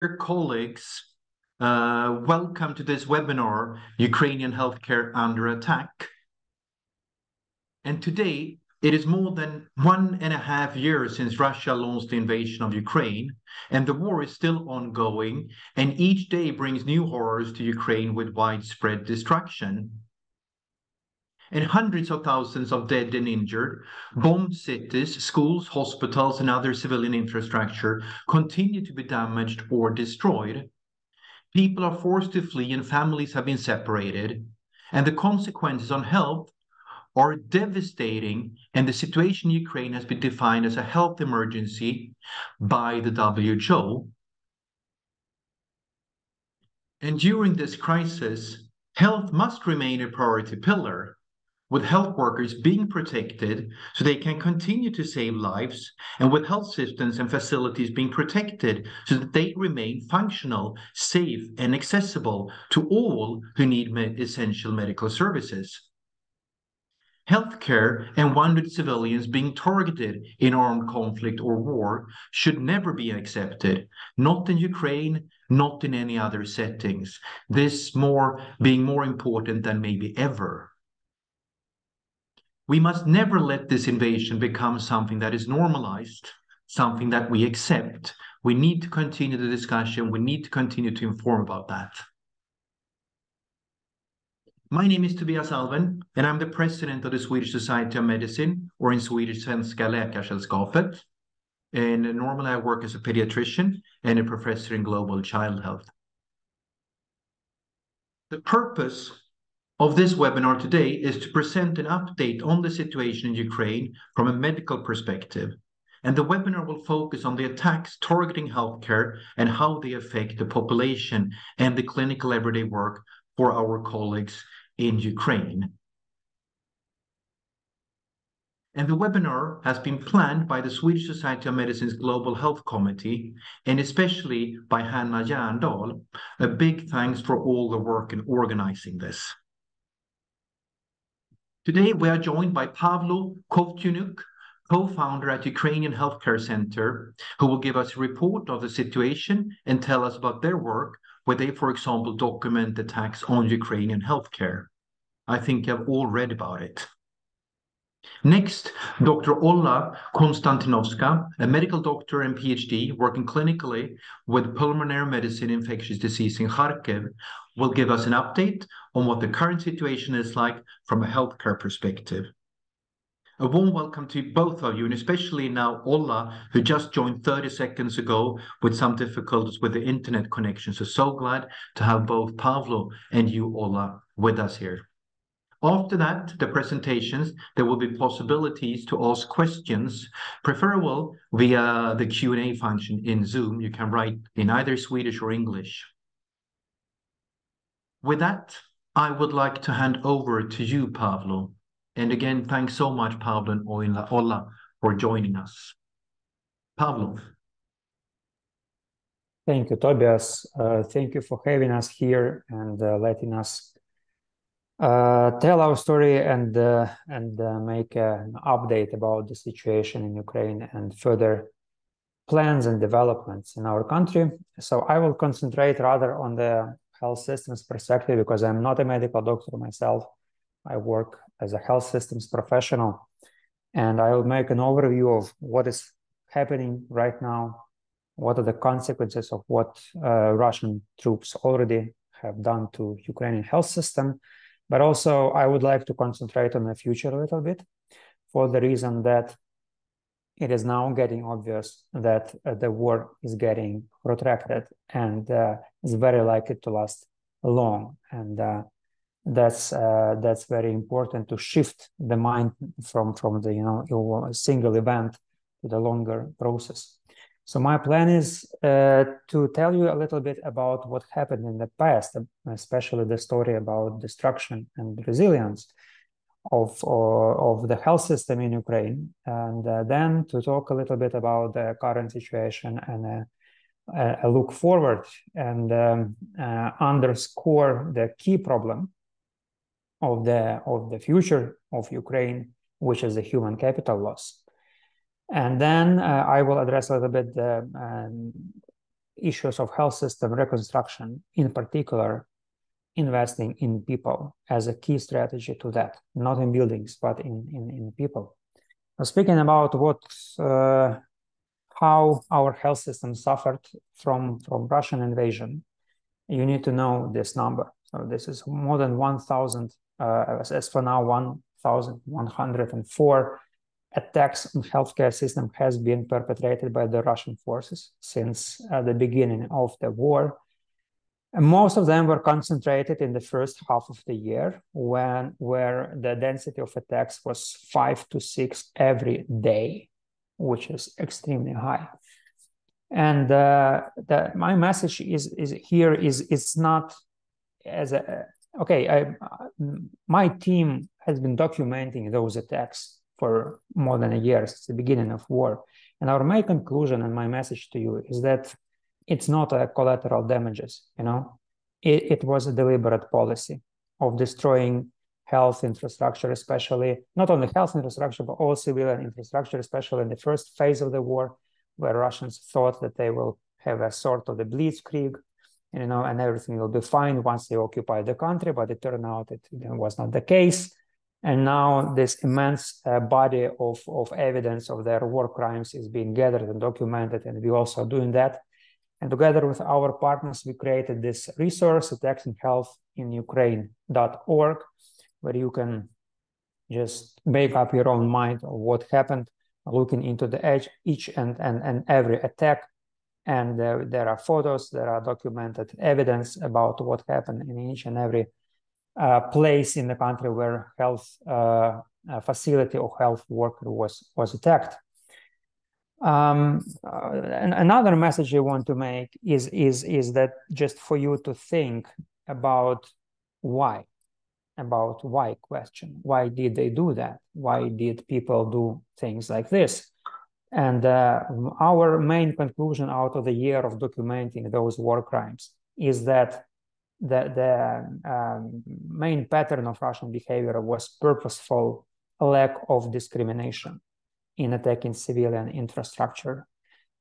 Dear colleagues, welcome to this webinar, Ukrainian Healthcare Under Attack. And today, it is more than 1.5 years since Russia launched the invasion of Ukraine, and the war is still ongoing, and each day brings new horrors to Ukraine with widespread destruction. And hundreds of thousands of dead and injured, bombed cities, schools, hospitals, and other civilian infrastructure continue to be damaged or destroyed. People are forced to flee and families have been separated, and the consequences on health are devastating, and the situation in Ukraine has been defined as a health emergency by the WHO. And during this crisis, health must remain a priority pillar, with health workers being protected so they can continue to save lives, and with health systems and facilities being protected so that they remain functional, safe, and accessible to all who need essential medical services. Healthcare and wounded civilians being targeted in armed conflict or war should never be accepted, not in Ukraine, not in any other settings. This being more important than maybe ever. We must never let this invasion become something that is normalized, something that we accept. We need to continue the discussion. We need to continue to inform about that. My name is Tobias Alfvén, and I'm the president of the Swedish Society of Medicine, or in Swedish, Svenska Läkaresällskapet. And normally I work as a pediatrician and a professor in global child health. The purpose of this webinar today is to present an update on the situation in Ukraine from a medical perspective. And the webinar will focus on the attacks targeting healthcare and how they affect the population and the clinical everyday work for our colleagues in Ukraine. And the webinar has been planned by the Swedish Society of Medicine's Global Health Committee, and especially by Hanna Järndal. A big thanks for all the work in organizing this. Today, we are joined by Pavlo Kovtoniuk, co-founder at Ukrainian Healthcare Center, who will give us a report of the situation and tell us about their work, where they, for example, document attacks on Ukrainian healthcare. I think you've all read about it. Next, Dr. Olha Konstantynovska, a medical doctor and PhD working clinically with pulmonary medicine infectious disease in Kharkiv, will give us an update on what the current situation is like from a healthcare perspective. A warm welcome to both of you, and especially now Olha, who just joined 30 seconds ago with some difficulties with the internet connection. So glad to have both Pavlo and you, Olha, with us here. After that, the presentations, there will be possibilities to ask questions, preferable via the Q&A function in Zoom. You can write in either Swedish or English. With that, I would like to hand over to you, Pavlo. And again, thanks so much, Pavlo and Olha, for joining us. Pavlo. Thank you, Tobias. Thank you for having us here and letting us tell our story and make an update about the situation in Ukraine and further plans and developments in our country. So I will concentrate rather on the health systems perspective, because I'm not a medical doctor myself. I work as a health systems professional, and I will make an overview of what is happening right now, what are the consequences of what Russian troops already have done to Ukrainian health system. But also I would like to concentrate on the future a little bit, for the reason that it is now getting obvious that the war is getting protracted and is very likely to last long. And that's very important to shift the mind from the single event to the longer process. So my plan is to tell you a little bit about what happened in the past, especially the story about destruction and resilience of the health system in Ukraine, and then to talk a little bit about the current situation and a look forward and underscore the key problem of the future of Ukraine, which is the human capital loss. And then I will address a little bit the issues of health system reconstruction, in particular, investing in people as a key strategy to that, not in buildings, but in people. Now, speaking about how our health system suffered from Russian invasion, you need to know this number. So this is more than 1,000, as for now, 1,104 attacks on healthcare system has been perpetrated by the Russian forces since the beginning of the war. And most of them were concentrated in the first half of the year, where the density of attacks was 5 to 6 every day, which is extremely high. And my message is it's not as a my team has been documenting those attacks for more than a year since the beginning of war, and our main conclusion and my message to you is that it's not a collateral damages. It was a deliberate policy of destroying health infrastructure, especially not only health infrastructure but all civilian infrastructure, especially in the first phase of the war, where Russians thought that they will have a sort of the blitzkrieg, and everything will be fine once they occupy the country, but it turned out it was not the case. And now this immense body of evidence of their war crimes is being gathered and documented, and we're also doing that. And together with our partners, we created this resource, Attacks on Health in Ukraine.org, where you can just make up your own mind of what happened, looking into each and every attack. And there are photos, there are documented evidence about what happened in each and every place in the country where health facility or health worker was attacked. And another message I want to make is that just for you to think about why question. Why did they do that? Why did people do things like this? And our main conclusion out of the year of documenting those war crimes is that the main pattern of Russian behavior was purposeful lack of discrimination in attacking civilian infrastructure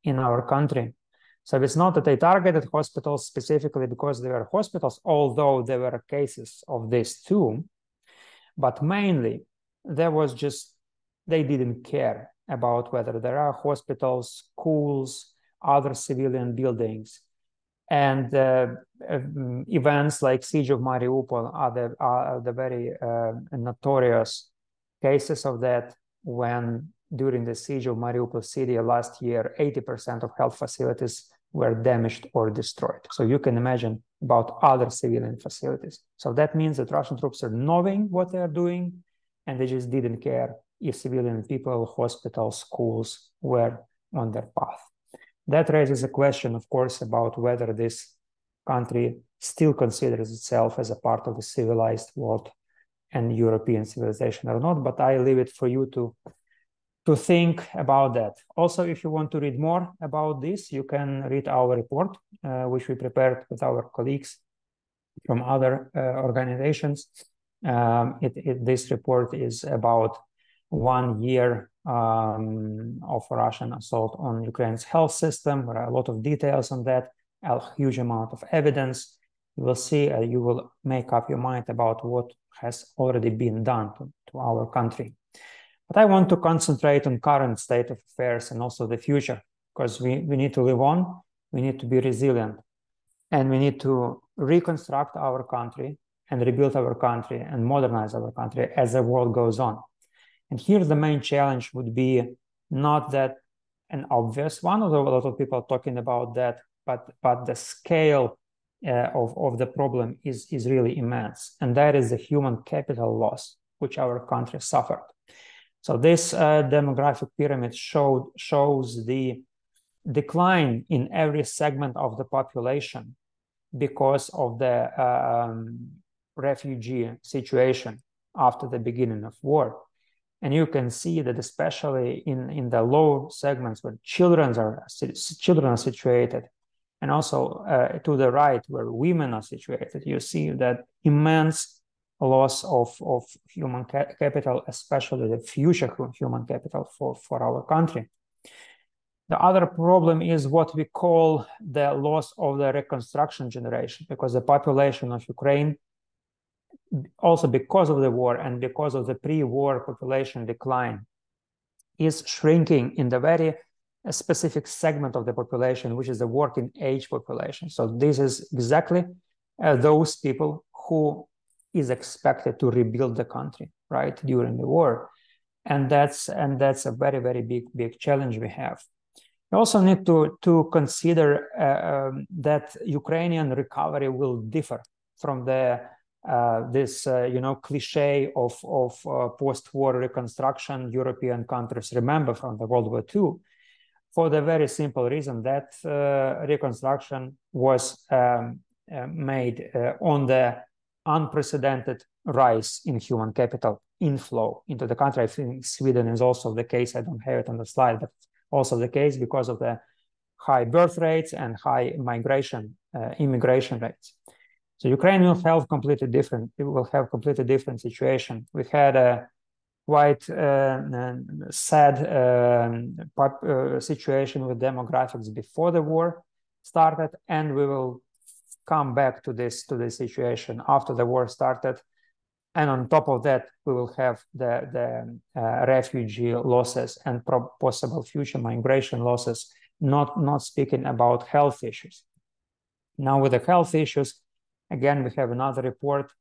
in our country. So it's not that they targeted hospitals specifically because they were hospitals, although there were cases of this too, but mainly there was just, they didn't care about whether there are hospitals, schools, other civilian buildings. And events like Siege of Mariupol are the very notorious cases of that, when during the Siege of Mariupol city last year, 80% of health facilities were damaged or destroyed. So you can imagine about other civilian facilities. So that means that Russian troops are knowing what they are doing, and they just didn't care if civilian people, hospitals, schools were on their path. That raises a question, of course, about whether this country still considers itself as a part of the civilized world and European civilization or not, but I leave it for you to think about that. Also, if you want to read more about this, you can read our report, which we prepared with our colleagues from other organizations. This report is about 1 year of Russian assault on Ukraine's health system. There are a lot of details on that, a huge amount of evidence. You will see, you will make up your mind about what has already been done to our country. But I want to concentrate on current state of affairs and also the future, because we need to live on, we need to be resilient, and we need to reconstruct our country and rebuild our country and modernize our country as the world goes on. And here the main challenge would be not that an obvious one, although a lot of people are talking about that, but the scale of the problem is really immense. And that is the human capital loss, which our country suffered. So this demographic pyramid shows the decline in every segment of the population because of the refugee situation after the beginning of war. And you can see that especially in the low segments where children are situated, and also to the right where women are situated, you see that immense loss of human capital, especially the future human capital for our country. The other problem is what we call the loss of the reconstruction generation, because the population of Ukraine, also because of the war and because of the pre-war population decline, is shrinking in the very specific segment of the population, which is the working age population. So this is exactly those people who is expected to rebuild the country, right, during the war. And that's a very, very big challenge we have. We also need to consider that Ukrainian recovery will differ from the this cliche of post-war reconstruction European countries remember from the World War II, for the very simple reason that reconstruction was made on the unprecedented rise in human capital inflow into the country. I think Sweden is also the case. I don't have it on the slide, but also the case because of the high birth rates and high immigration rates. So Ukraine will have completely different. It will have completely different situation. We had a quite sad situation with demographics before the war started, and we will come back to this situation after the war started. And on top of that, we will have the refugee losses and possible future migration losses, not speaking about health issues. Now with the health issues, again, we have another report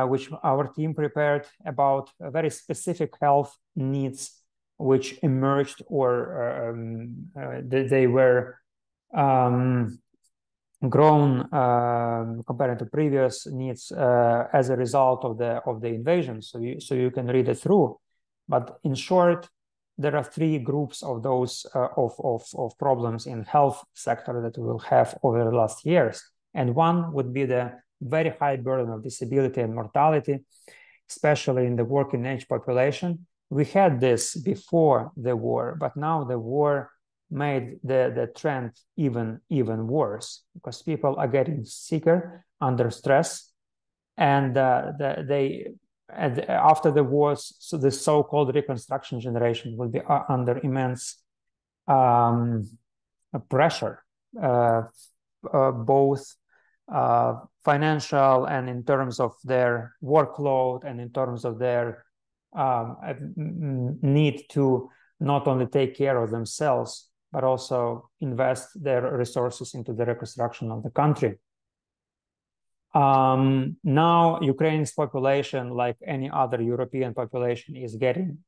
which our team prepared about very specific health needs which emerged or they were grown compared to previous needs as a result of the invasion. So you can read it through. But in short, there are three groups of those of problems in health sector that we will have over the last years. And one would be the very high burden of disability and mortality, especially in the working age population. We had this before the war, but now the war made the trend even worse, because people are getting sicker under stress, and after the wars, so the so-called reconstruction generation will be under immense pressure, both financial and in terms of their workload and in terms of their need to not only take care of themselves, but also invest their resources into the reconstruction of the country. Now, Ukraine's population, like any other European population, is getting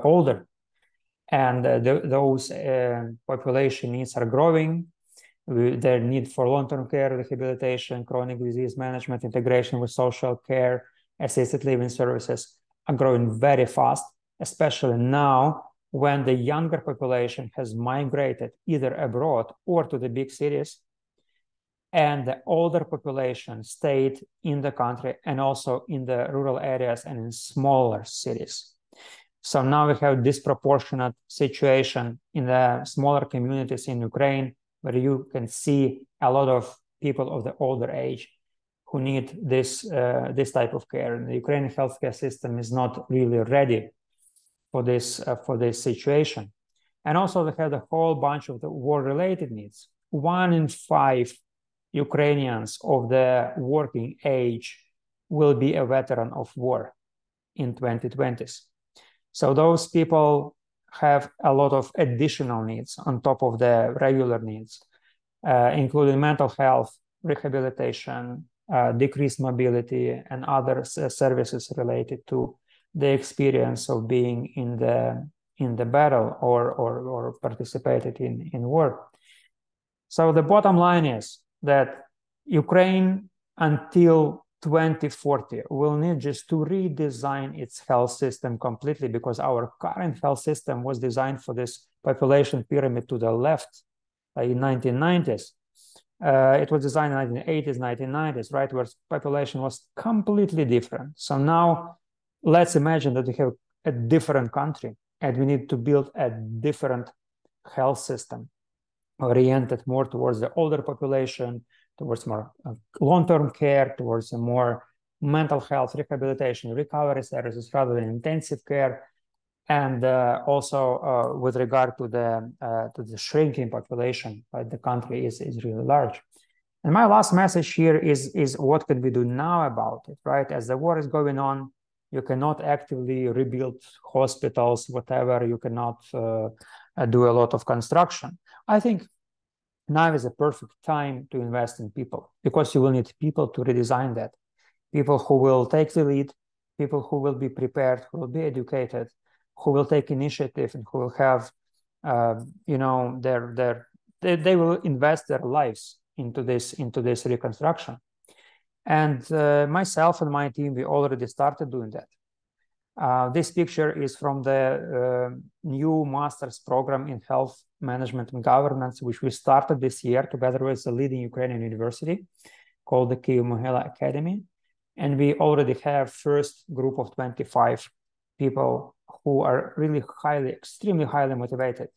older, and those population needs are growing. Their need for long-term care, rehabilitation, chronic disease management, integration with social care, assisted living services are growing very fast, especially now when the younger population has migrated either abroad or to the big cities, and the older population stayed in the country and also in the rural areas and in smaller cities. So now we have disproportionate situation in the smaller communities in Ukraine, where you can see a lot of people of the older age who need this type of care. And the Ukrainian healthcare system is not really ready for this situation. And also they have a whole bunch of the war-related needs. 1 in 5 Ukrainians of the working age will be a veteran of war in 2020s. So those people have a lot of additional needs on top of the regular needs, including mental health, rehabilitation, decreased mobility, and other services related to the experience of being in the battle or participated in war. So the bottom line is that Ukraine until 2040 will need just to redesign its health system completely, because our current health system was designed for this population pyramid to the left in 1990s. It was designed in 1980s, 1990s, right, where population was completely different. So now let's imagine that we have a different country and we need to build a different health system oriented more towards the older population, towards more long-term care, towards a more mental health, rehabilitation, recovery services rather than intensive care. And also with regard to the shrinking population, right, the country is really large. And my last message here is what can we do now about it, right? As the war is going on, you cannot actively rebuild hospitals, whatever. You cannot do a lot of construction. I think now is a perfect time to invest in people, because you will need people to redesign that. People who will take the lead, people who will be prepared, who will be educated, who will take initiative, and who will have, you know, they will invest their lives into this reconstruction. And myself and my team, we already started doing that. This picture is from the new master's program in health management and governance, which we started this year together with a leading Ukrainian university called the Kyiv Mohyla Academy. And we already have first group of 25 people who are really extremely highly motivated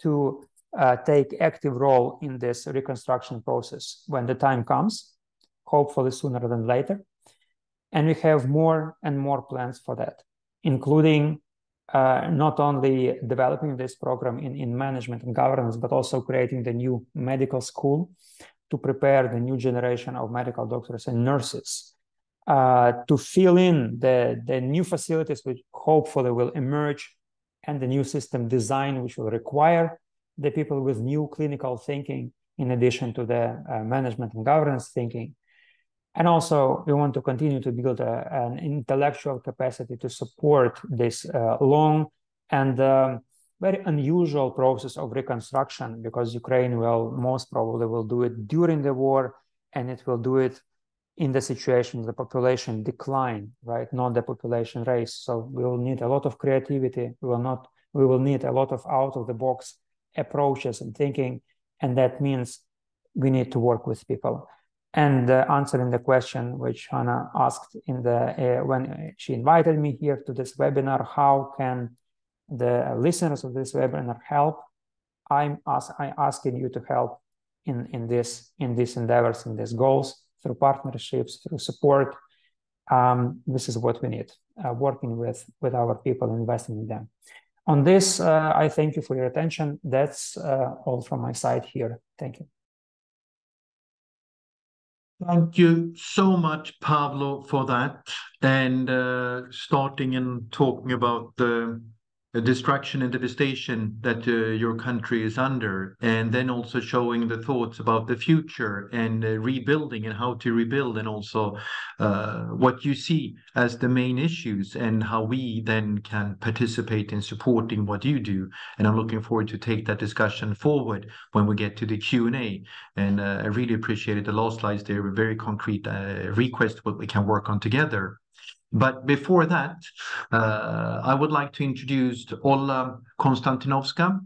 to take active role in this reconstruction process when the time comes, hopefully sooner than later. And we have more and more plans for that, including not only developing this program in management and governance, but also creating the new medical school to prepare the new generation of medical doctors and nurses to fill in the new facilities which hopefully will emerge, and the new system design which will require the people with new clinical thinking in addition to the management and governance thinking. And also, we want to continue to build an intellectual capacity to support this long and very unusual process of reconstruction, because Ukraine will most probably will do it during the war, and it will do it in the situation the population decline, right? Not the population raise. So we will need a lot of creativity. We will need a lot of out-of-the-box approaches and thinking, and that means we need to work with people. And answering the question which Hannah asked in the when she invited me here to this webinar, how can the listeners of this webinar help? I'm asking you to help in these endeavors, in these goals, through partnerships, through support. This is what we need, working with our people, investing in them. On this, I thank you for your attention. That's all from my side here. Thank you. Thank you so much, Pavlo, for that. And starting and talking about the destruction and devastation that your country is under, and then also showing the thoughts about the future and rebuilding and how to rebuild, and also what you see as the main issues and how we then can participate in supporting what you do. And I'm looking forward to take that discussion forward when we get to the Q&A. And I really appreciated the last slides. They were very concrete requests what we can work on together. But before that, I would like to introduce Olha Konstantynovska,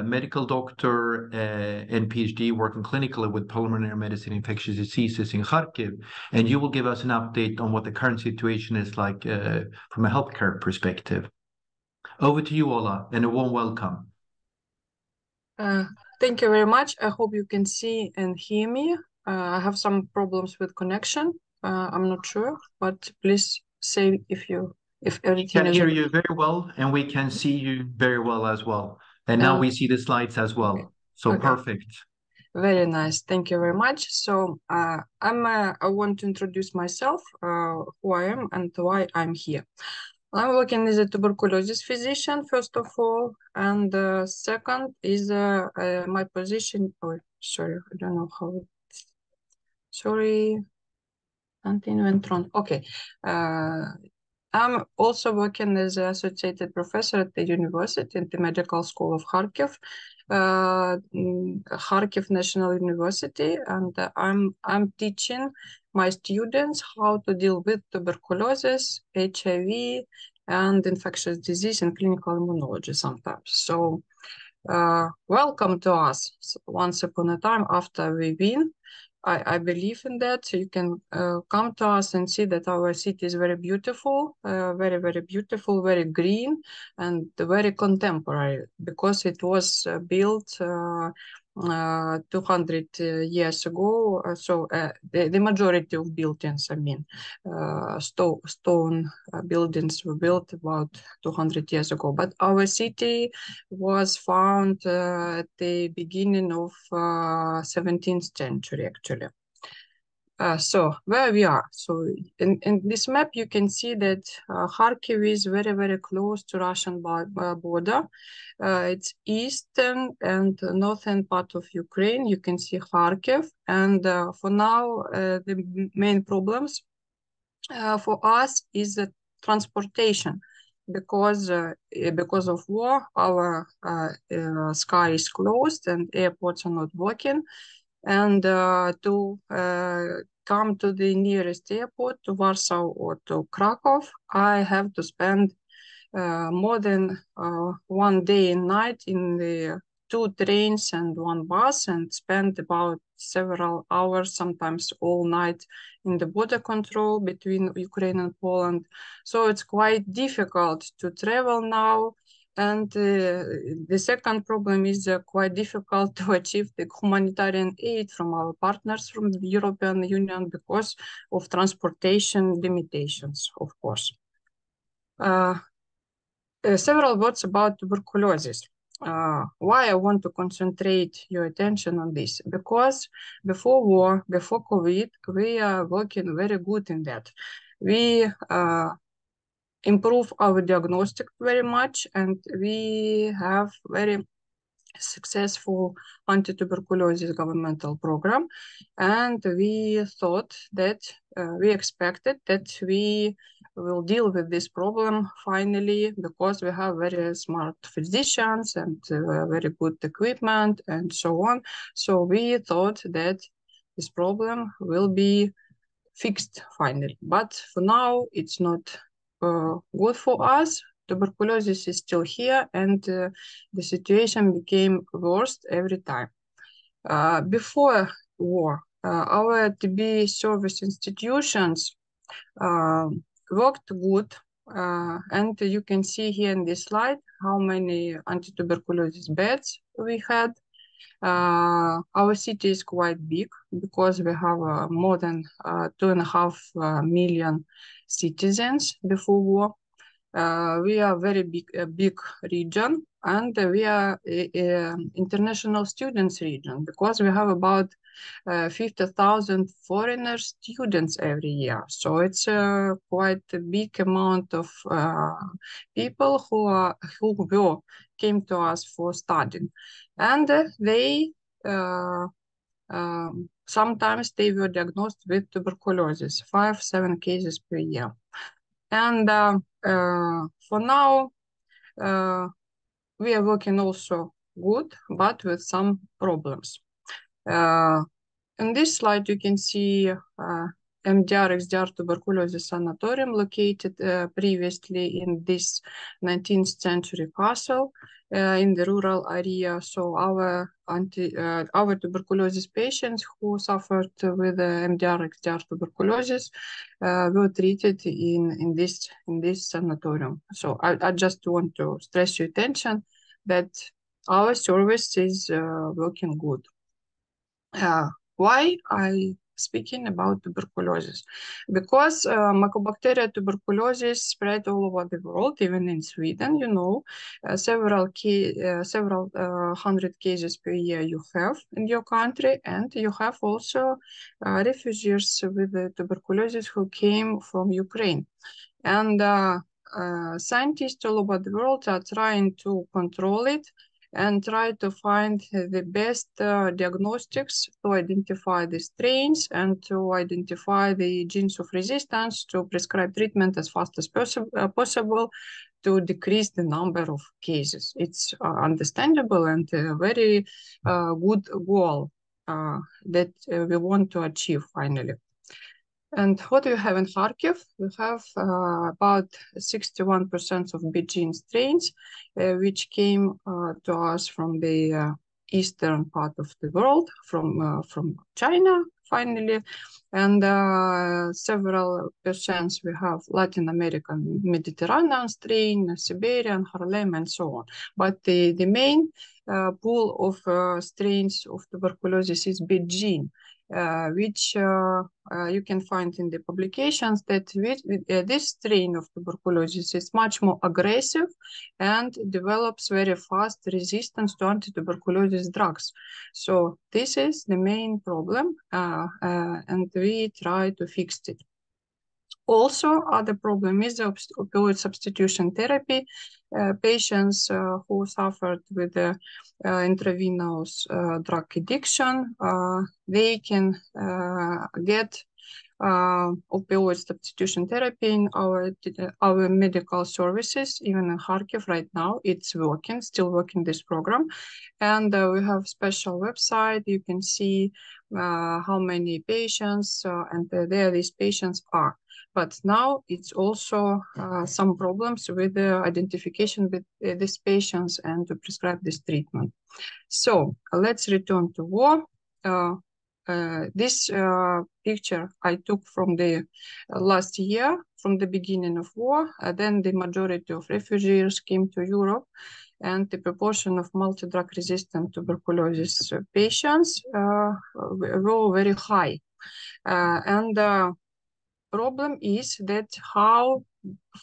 medical doctor and PhD working clinically with pulmonary medicine, infectious diseases in Kharkiv. And you will give us an update on what the current situation is like from a healthcare perspective. Over to you, Olha, and a warm welcome. Thank you very much. I hope you can see and hear me. I have some problems with connection. I'm not sure, but please say if everything. We can hear you very well, and we can see you very well as well. And now we see the slides as well. Okay. So okay. Perfect. Very nice. Thank you very much. So I want to introduce myself, who I am and why I'm here. I'm working as a tuberculosis physician, first of all, and second is my position. Oh, sorry, I don't know how. Sorry. Okay. I'm also working as an associated professor at the university, at the Medical School of Kharkiv, Kharkiv National University, and I'm teaching my students how to deal with tuberculosis, HIV, and infectious disease and clinical immunology sometimes. So welcome to us. Once upon a time after we win. I believe in that. So you can come to us and see that our city is very beautiful, very, very beautiful, very green, and very contemporary, because it was built 200 years ago. So the majority of buildings, I mean, stone buildings were built about 200 years ago. But our city was found at the beginning of 17th century, actually. So where we are. So in this map, you can see that Kharkiv is very, very close to Russian border. It's eastern and northern part of Ukraine. You can see Kharkiv. And for now, the main problems for us is the transportation. Because of war, our sky is closed and airports are not working. And to come to the nearest airport, to Warsaw or to Krakow, I have to spend more than 1 day and night in the 2 trains and 1 bus, and spend about several hours, sometimes all night, in the border control between Ukraine and Poland. So it's quite difficult to travel now. And the second problem is quite difficult to achieve the humanitarian aid from our partners from the European Union because of transportation limitations, of course. Several words about tuberculosis. Why I want to concentrate your attention on this? Because before war, before COVID, we are working very good in that. We improve our diagnostic very much, and we have very successful anti-tuberculosis governmental program. And we thought that, we expected that we will deal with this problem finally, because we have very smart physicians and very good equipment and so on. So we thought that this problem will be fixed finally. But for now, it's not good for us. Tuberculosis is still here, and the situation became worse every time. Before war, our TB service institutions worked good, and you can see here in this slide how many anti-tuberculosis beds we had. Our city is quite big because we have more than 2.5 million citizens before war. We are very big region, and we are international students region because we have about 50,000 foreigner students every year. So it's quite a big amount of people who came to us for studying, and they sometimes they were diagnosed with tuberculosis, 5-7 cases per year. And for now, we are working also good, but with some problems. In this slide, you can see MDR tuberculosis sanatorium located previously in this 19th century castle in the rural area. So our tuberculosis patients who suffered with MDR tuberculosis were treated in this sanatorium. So I just want to stress your attention that our service is working good. Why I speaking about tuberculosis? Because Mycobacteria tuberculosis spread all over the world, even in Sweden. You know, several hundred cases per year you have in your country, and you have also refugees with the tuberculosis who came from Ukraine. And scientists all over the world are trying to control it and try to find the best diagnostics to identify the strains and to identify the genes of resistance to prescribe treatment as fast as possible to decrease the number of cases. It's understandable and a very good goal that we want to achieve finally. And what do we have in Kharkiv? We have about 61% of BGN strains, which came to us from the eastern part of the world, from China, finally. And several patients we have Latin American Mediterranean strain, Siberian, Harlem, and so on. But the main pool of strains of tuberculosis is B gene, which you can find in the publications that this strain of tuberculosis is much more aggressive and develops very fast resistance to anti-tuberculosis drugs. So this is the main problem, and we try to fix it. Also, other problem is opioid substitution therapy. Patients who suffered with the intravenous drug addiction, they can get opioid substitution therapy in our medical services. Even in Kharkiv right now, it's working, still working this program. And we have special website. You can see how many patients and there these patients are. But now it's also some problems with the identification with these patients and to prescribe this treatment. So let's return to war. This picture I took from the last year, from the beginning of war. Then the majority of refugees came to Europe, and the proportion of multi-drug resistant tuberculosis patients were very high. And the problem is that how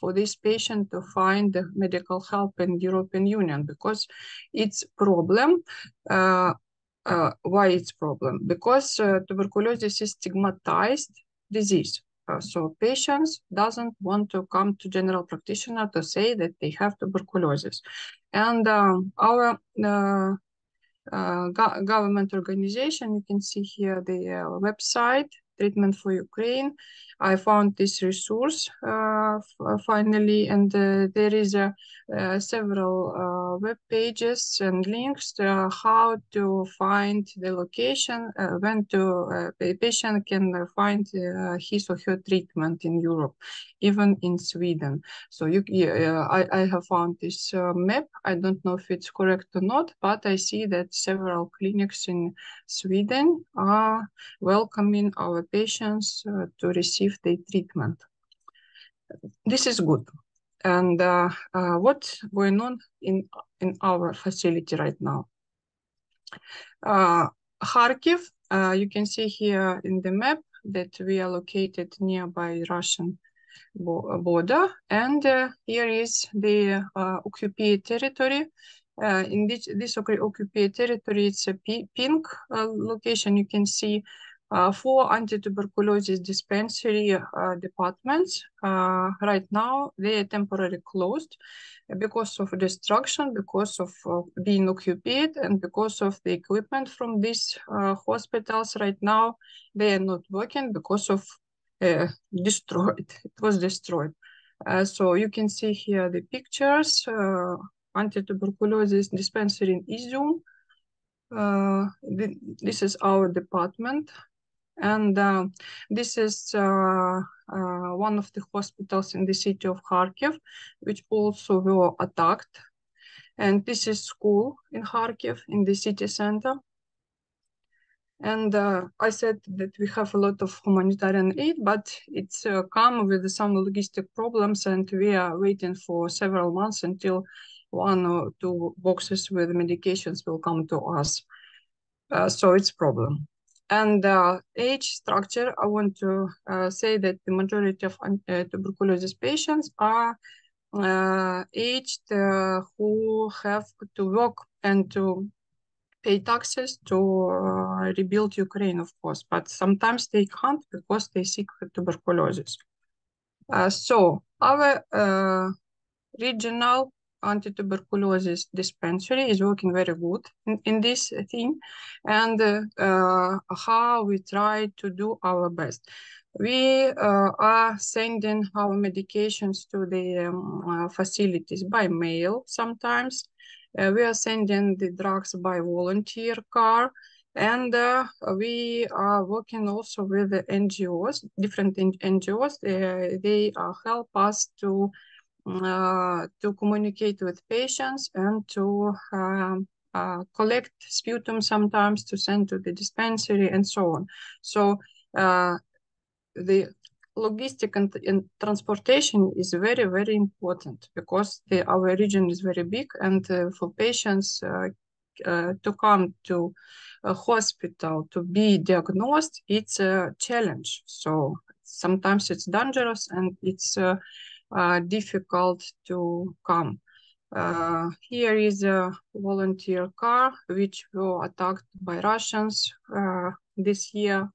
for this patient to find medical help in European Union, because it's problem. Why it's problem? Because tuberculosis is stigmatized disease. So patients doesn't want to come to general practitioner to say that they have tuberculosis. And our government organization, you can see here the website, Treatment for Ukraine. I found this resource finally, and there is several web pages and links to how to find the location when a patient can find his or her treatment in Europe, even in Sweden. So I have found this map. I don't know if it's correct or not, but I see that several clinics in Sweden are welcoming our patients to receive the treatment. This is good. And what's going on in our facility right now? Kharkiv, you can see here in the map that we are located nearby Russian border, and here is the occupied territory. In this occupied territory, it's a pink location. You can see 4 anti-tuberculosis dispensary departments. Right now, they are temporarily closed because of destruction, because of being occupied, and because of the equipment from these hospitals. Right now, they are not working because of destroyed. It was destroyed. So you can see here the pictures. Anti-tuberculosis dispensary in Izum. This is our department. And this is one of the hospitals in the city of Kharkiv, which also were attacked. And this is school in Kharkiv, in the city center. And I said that we have a lot of humanitarian aid, but it's come with some logistic problems, and we are waiting for several months until 1 or 2 boxes with medications will come to us. So it's a problem. And age structure, I want to say that the majority of tuberculosis patients are aged who have to work and to pay taxes to rebuild Ukraine, of course, but sometimes they can't because they sick with tuberculosis. So our regional anti-tuberculosis dispensary is working very good in this thing, and how we try to do our best. We are sending our medications to the facilities by mail sometimes. We are sending the drugs by volunteer car, and we are working also with the NGOs, different NGOs. They help us to communicate with patients and to collect sputum sometimes to send to the dispensary and so on. So the logistic and transportation is very, very important because our region is very big, and for patients to come to a hospital to be diagnosed, it's a challenge. So sometimes it's dangerous and it's difficult to come. Here is a volunteer car which was attacked by Russians this year.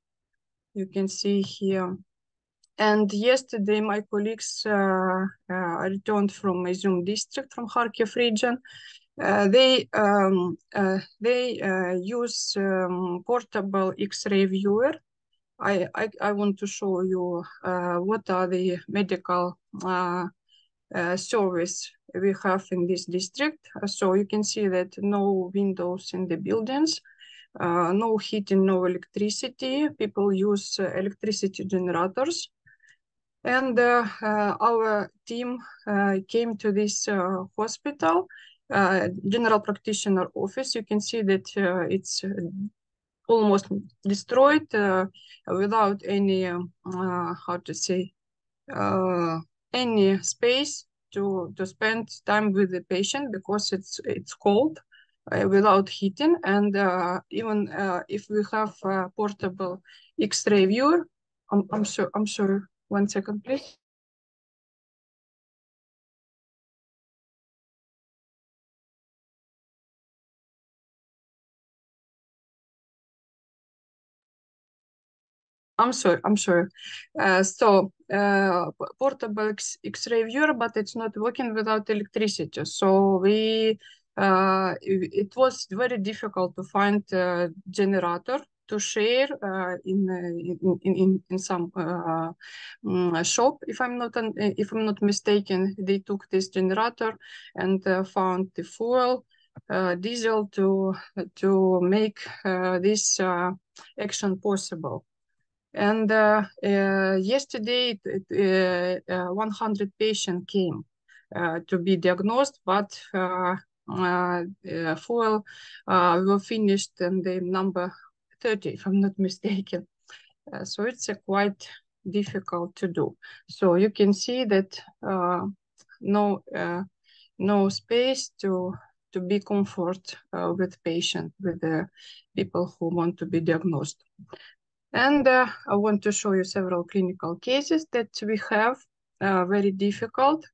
You can see here. And yesterday, my colleagues returned from Izum district, from Kharkiv region. They use portable X-ray viewer. I want to show you what are the medical service we have in this district. So you can see that no windows in the buildings, no heating, no electricity. People use electricity generators. And our team came to this hospital, general practitioner office. You can see that it's almost destroyed without any, how to say, any space to spend time with the patient because it's cold, without heating. And even if we have a portable X-ray viewer, I'm sorry. 1 second, please. I'm sorry. Portable X-ray viewer, but it's not working without electricity. So it was very difficult to find a generator to share in some shop. If I'm not mistaken, they took this generator and found the fuel, diesel to make this action possible. And yesterday, 100 patients came to be diagnosed, but fuel were finished in the number 30, if I'm not mistaken. So it's quite difficult to do. So you can see that no space to be comfort with patient, with the people who want to be diagnosed. And I want to show you several clinical cases that we have, very difficult.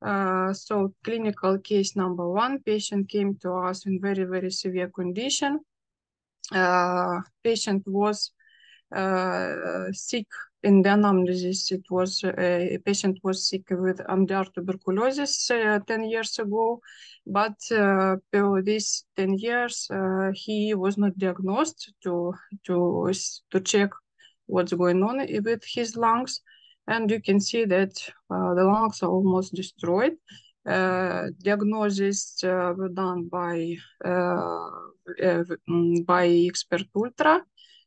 So clinical case number 1, patient came to us in very, very severe condition. Patient was sick in the anamnesis. It was a patient was sick with MDR tuberculosis 10 years ago, but for these 10 years he was not diagnosed to check what's going on with his lungs, and you can see that the lungs are almost destroyed. Diagnosis were done by expert ultra.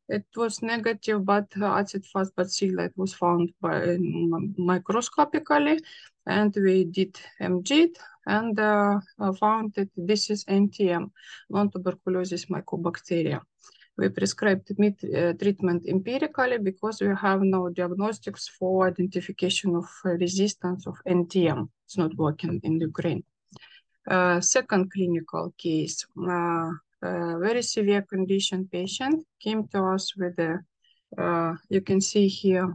It was negative, but acid-fast bacilli was found by microscopically, and we did MG and found that this is NTM, non-tuberculosis mycobacteria. We prescribed treatment empirically because we have no diagnostics for identification of resistance of NTM. It's not working in Ukraine. Second clinical case. Very severe condition patient came to us with you can see here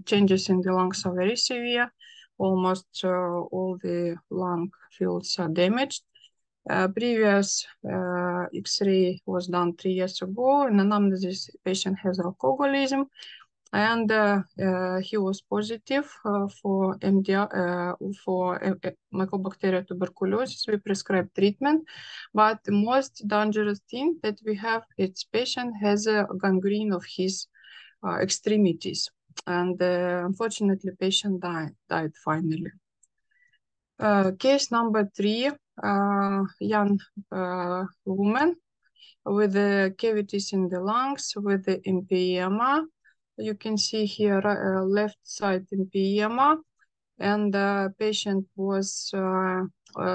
changes in the lungs are very severe. Almost all the lung fields are damaged. Previous X-ray was done 3 years ago. In anamnesis, patient has alcoholism, and he was positive for MDR, for Mycobacteria tuberculosis. We prescribed treatment, but the most dangerous thing that we have, its patient has a gangrene of his extremities, and unfortunately, patient died finally. Case number 3, young woman with the cavities in the lungs with the emphysema. You can see here left side emphysema, and the patient was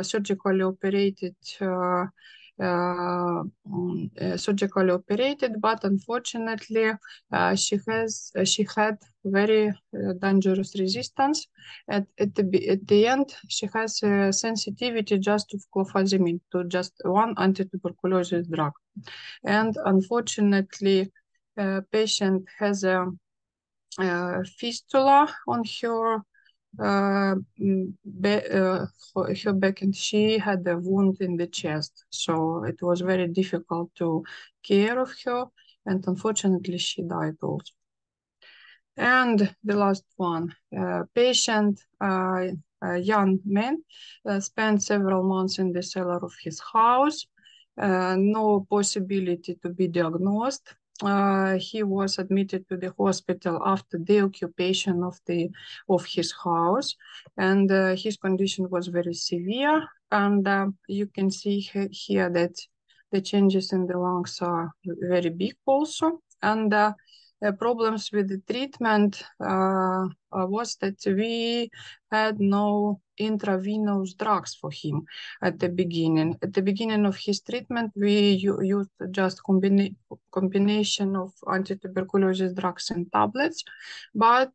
surgically operated, but unfortunately she had very dangerous resistance. At the end, she has a sensitivity just to clofazimine, to just one anti-tuberculosis drug. And unfortunately, patient has a fistula on her back, and she had a wound in the chest, so it was very difficult to care of her, and unfortunately she died also. And the last one, patient, a young man, spent several months in the cellar of his house, no possibility to be diagnosed. He was admitted to the hospital after the occupation of his house, and his condition was very severe. And you can see here that the changes in the lungs are very big also. And problems with the treatment was that we had no intravenous drugs for him at the beginning. At the beginning of his treatment, we used just combination of anti-tuberculosis drugs and tablets, but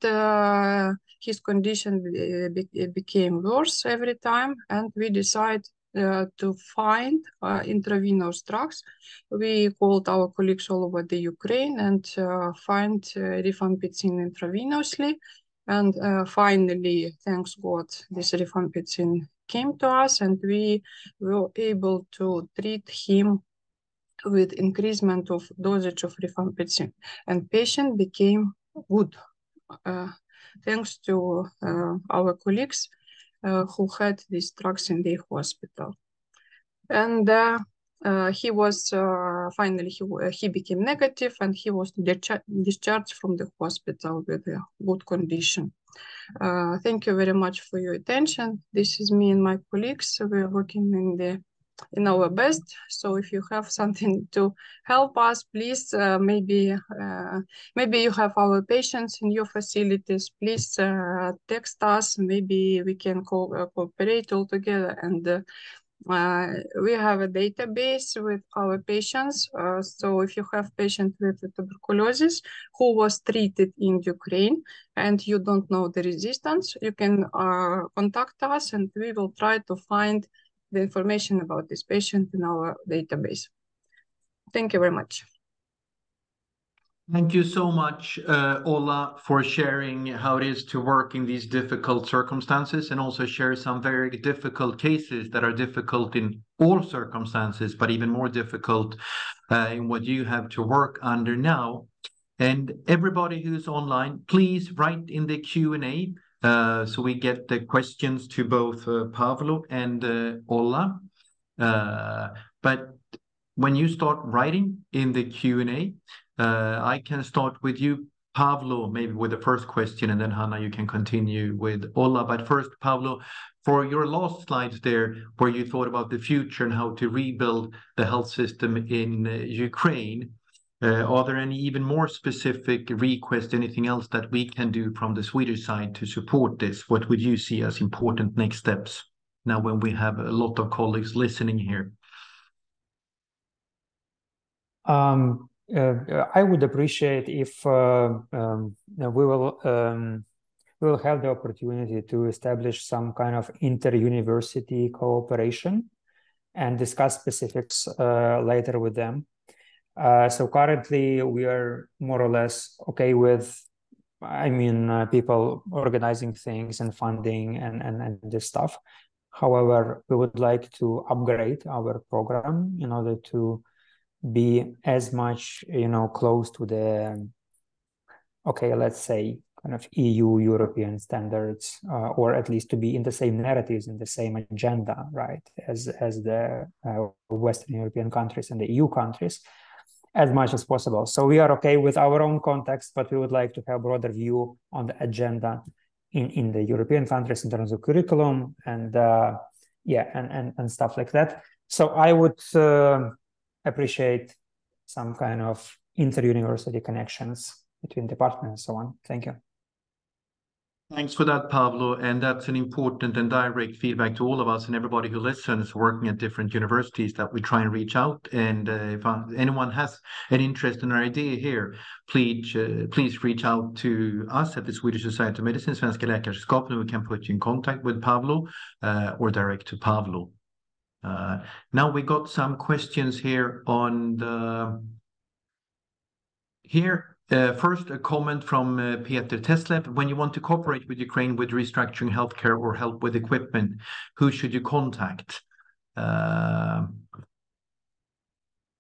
his condition became worse every time, and we decided to find intravenous drugs. We called our colleagues all over the Ukraine and find rifampicin intravenously. And finally, thanks God, this rifampicin came to us, and we were able to treat him with increasement of dosage of rifampicin, and patient became good, thanks to our colleagues who had these drugs in the hospital. And he was finally he became negative, and he was discharged from the hospital with a good condition. Thank you very much for your attention. This is me and my colleagues. We are working in our best. So if you have something to help us, please, maybe you have our patients in your facilities, please text us. Maybe we can cooperate all together. And we have a database with our patients. So if you have patient with tuberculosis who was treated in Ukraine and you don't know the resistance, you can contact us, and we will try to find the information about this patient in our database. Thank you very much. Thank you so much, Olha, for sharing how it is to work in these difficult circumstances, and also share some very difficult cases that are difficult in all circumstances, but even more difficult in what you have to work under now. And everybody who's online, please write in the Q&A so we get the questions to both Pavlo and Olha. But when you start writing in the Q&A, I can start with you, Pavlo, maybe with the first question, and then Hanna, you can continue with Olha. But first, Pavlo, for your last slides there, where you thought about the future and how to rebuild the health system in Ukraine, are there any even more specific requests, anything else that we can do from the Swedish side to support this? What would you see as important next steps now when we have a lot of colleagues listening here? I would appreciate if we will have the opportunity to establish some kind of inter-university cooperation and discuss specifics later with them. So currently we are more or less okay with, people organizing things and funding and this stuff. However, we would like to upgrade our program in order to be as much, close to the, let's say, kind of EU European standards, or at least to be in the same narratives, in the same agenda, right, as the Western European countries and the EU countries, as much as possible. So we are okay with our own context, but we would like to have a broader view on the agenda in the European countries in terms of curriculum and and stuff like that. So I would appreciate some kind of inter-university connections between departments and so on. Thank you. Thanks for that, Pavlo. And that's an important and direct feedback to all of us and everybody who listens working at different universities, that we try and reach out. And if anyone has an interest in our idea here, please reach out to us at the Swedish Society of Medicine, Svenska Läkaresällskapet, and we can put you in contact with Pavlo or direct to Pavlo. Now we got some questions here on the... First, a comment from Peter Teslev. When you want to cooperate with Ukraine with restructuring healthcare or help with equipment, who should you contact? Yeah,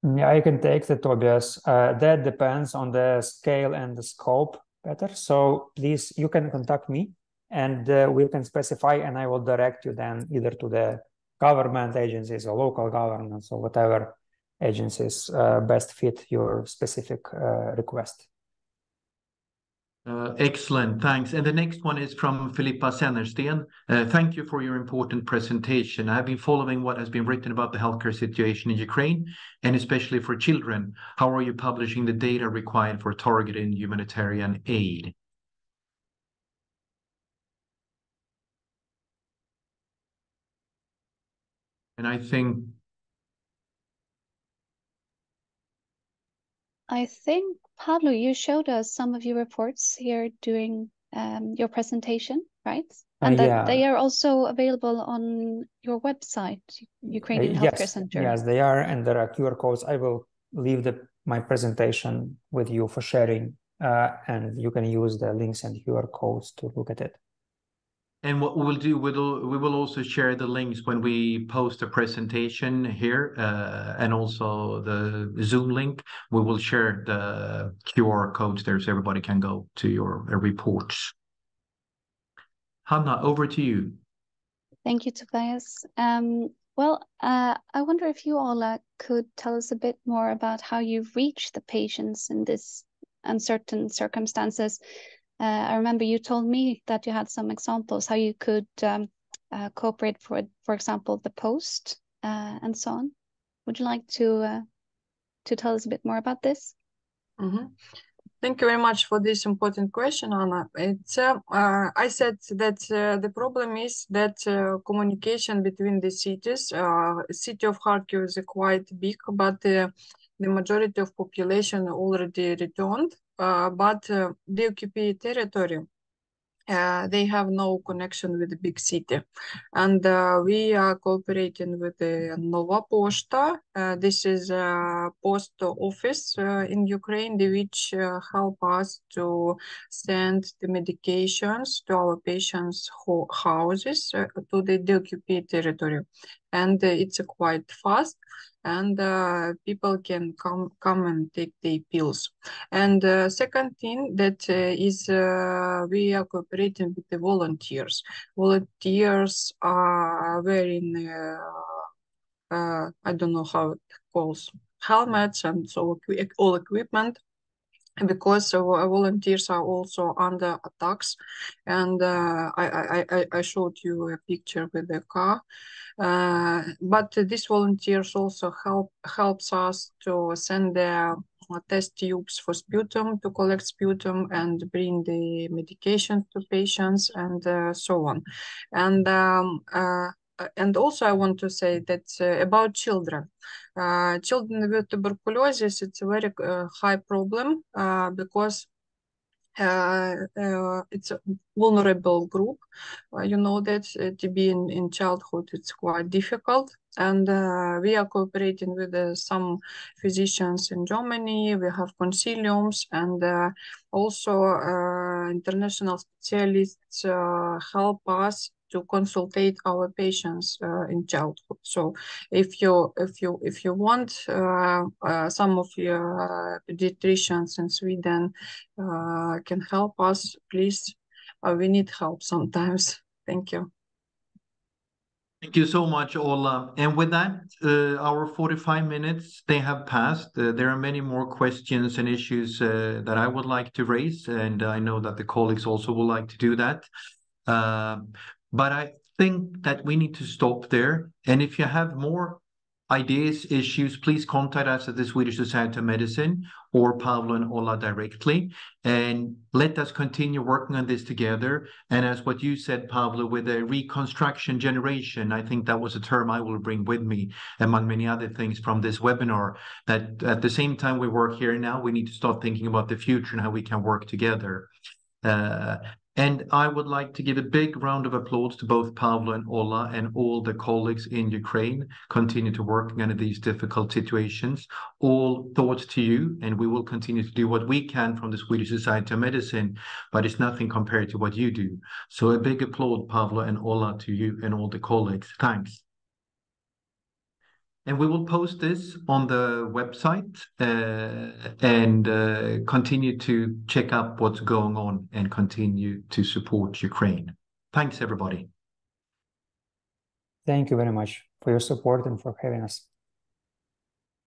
I can take the Tobias. That depends on the scale and the scope, Peter. So please, you can contact me and we can specify, and I will direct you then either to the government agencies or local governments or whatever agencies best fit your specific request. Excellent, thanks. And the next one is from Filippa Sennersten. Thank you for your important presentation. I've been following what has been written about the healthcare situation in Ukraine, and especially for children. How are you publishing the data required for targeted humanitarian aid? And I think, Pavlo, you showed us some of your reports here during your presentation, right? And that they are also available on your website, Ukrainian Healthcare Center. Yes, they are, and there are QR codes. I will leave my presentation with you for sharing, and you can use the links and QR codes to look at it. And what we'll do, we will also share the links when we post a presentation here, and also the Zoom link. We will share the QR codes there so everybody can go to your reports. Hanna, over to you. Thank you, Tobias. Well, I wonder if you, Olha, could tell us a bit more about how you reach the patients in this uncertain circumstances. I remember you told me that you had some examples how you could cooperate for example, the post and so on. Would you like to tell us a bit more about this? Mm-hmm. Thank you very much for this important question, Anna. It's I said that the problem is that communication between the cities. City of Kharkiv is quite big, but the majority of population already returned. But the occupied territory, they have no connection with the big city. And we are cooperating with the Nova Poshta. This is a post office in Ukraine, which help us to send the medications to our patients' houses to the occupied territory. And it's quite fast. And people can come and take the pills. And second thing that is we are cooperating with the volunteers. Volunteers are wearing I don't know how it calls, helmets and so all equipment, because volunteers are also under attacks. And I showed you a picture with the car. But these volunteers also helps us to send their test tubes for sputum, to collect sputum and bring the medication to patients and so on. And also I want to say that about children. Children with tuberculosis, it's a very high problem because it's a vulnerable group. You know that TB in childhood, it's quite difficult. And we are cooperating with some physicians in Germany. We have consiliums, and also international specialists help us to consultate our patients in childhood. So if you want, some of your pediatricians in Sweden can help us, please. We need help sometimes. Thank you. Thank you so much, Olha. And with that, our 45 minutes, they have passed. There are many more questions and issues that I would like to raise, and I know that the colleagues also would like to do that. But I think that we need to stop there. And if you have more ideas, issues, please contact us at the Swedish Society of Medicine, or Pavlo and Olha directly. And let us continue working on this together. And as what you said, Pavlo, with a reconstruction generation, I think that was a term I will bring with me, among many other things from this webinar, that at the same time we work here now, we need to start thinking about the future and how we can work together. And I would like to give a big round of applause to both Pavlo and Olha and all the colleagues in Ukraine continue to work under these difficult situations. All thoughts to you, and we will continue to do what we can from the Swedish Society of Medicine, but it's nothing compared to what you do. So a big applause, Pavlo and Olha, to you and all the colleagues. Thanks. And we will post this on the website and continue to check up what's going on and continue to support Ukraine. Thanks, everybody. Thank you very much for your support and for having us.